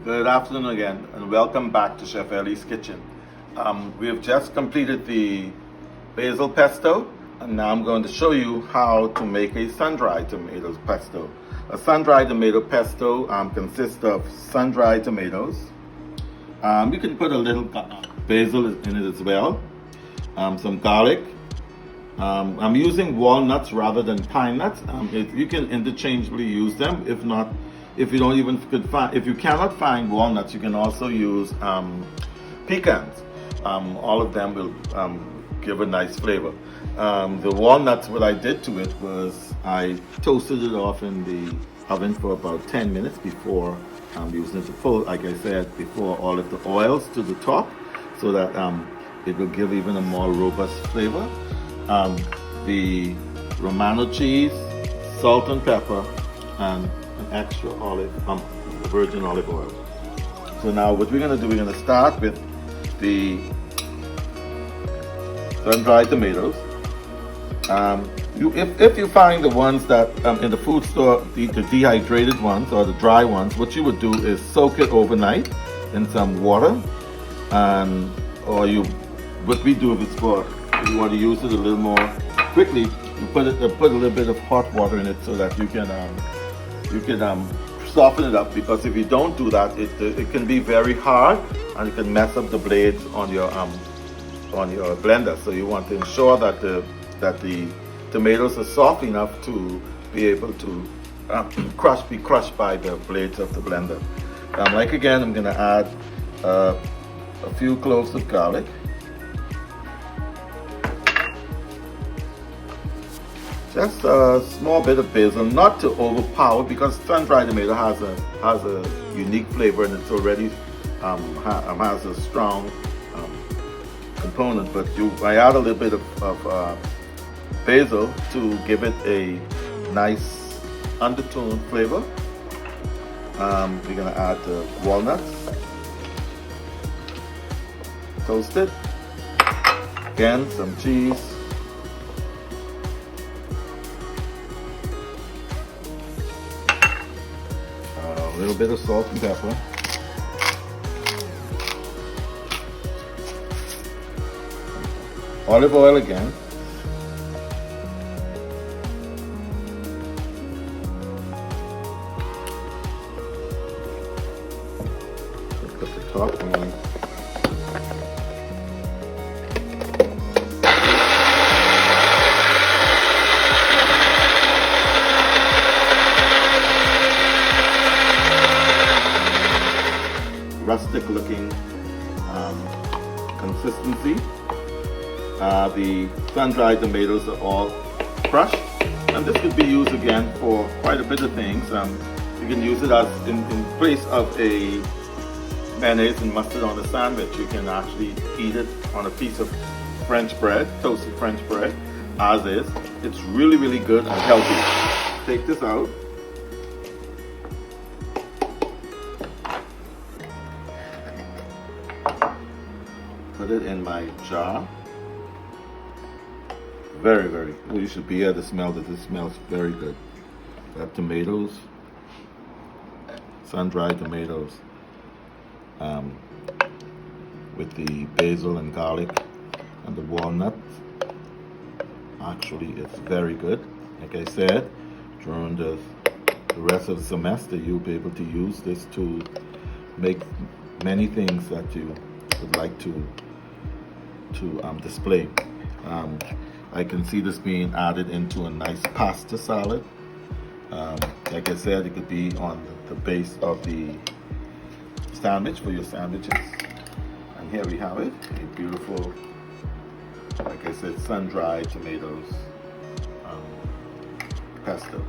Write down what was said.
Good afternoon again, and welcome back to Chef Ellie's Kitchen. We have just completed the basil pesto, and now I'm going to show you how to make a sun-dried tomato pesto. A sun-dried tomato pesto consists of sun-dried tomatoes. You can put a little basil in it as well, some garlic. I'm using walnuts rather than pine nuts. You can interchangeably use them. If not, if you cannot find walnuts, you can also use pecans. All of them will give a nice flavor. The walnuts, what I did to it was I toasted it off in the oven for about 10 minutes before using it to full, like I said before, all of the oils to the top, so that it will give even a more robust flavor. The Romano cheese, salt and pepper, and an extra virgin olive oil. So now what we're going to do, we're going to start with the sun-dried tomatoes. If you find the ones that in the food store, the dehydrated ones or the dry ones, what you would do is soak it overnight in some water, what we do if you want to use it a little more quickly, you put a little bit of hot water in it so that you can soften it up, because if you don't do that, it can be very hard and it can mess up the blades on your blender. So you want to ensure that the tomatoes are soft enough to be able to be crushed by the blades of the blender. Again, I'm going to add a few cloves of garlic. Just a small bit of basil, not to overpower, because sun-dried tomato has a unique flavor and it's already has a strong component. But I add a little bit of basil to give it a nice undertone flavor. We're gonna add the walnuts, toasted. Again, some cheese. A little bit of salt and pepper. Olive oil again. Put the top on. Rustic looking consistency. The sun-dried tomatoes are all crushed, and this could be used again for quite a bit of things. You can use it as in place of a mayonnaise and mustard on a sandwich. You can actually eat it on a piece of French bread, toasted French bread, as is. It's really, really good and healthy. Take this out. Put it in my jar. Very, very, well, you should be able to smell that. This smells very good. Got tomatoes, sun-dried tomatoes, with the basil and garlic and the walnuts. Actually, it's very good. Like I said, during the rest of the semester, you'll be able to use this to make many things that you would like to display. I can see this being added into a nice pasta salad. Like I said, it could be on the base of the sandwich for your sandwiches. And here we have it, a beautiful, like I said, sun-dried tomatoes pesto.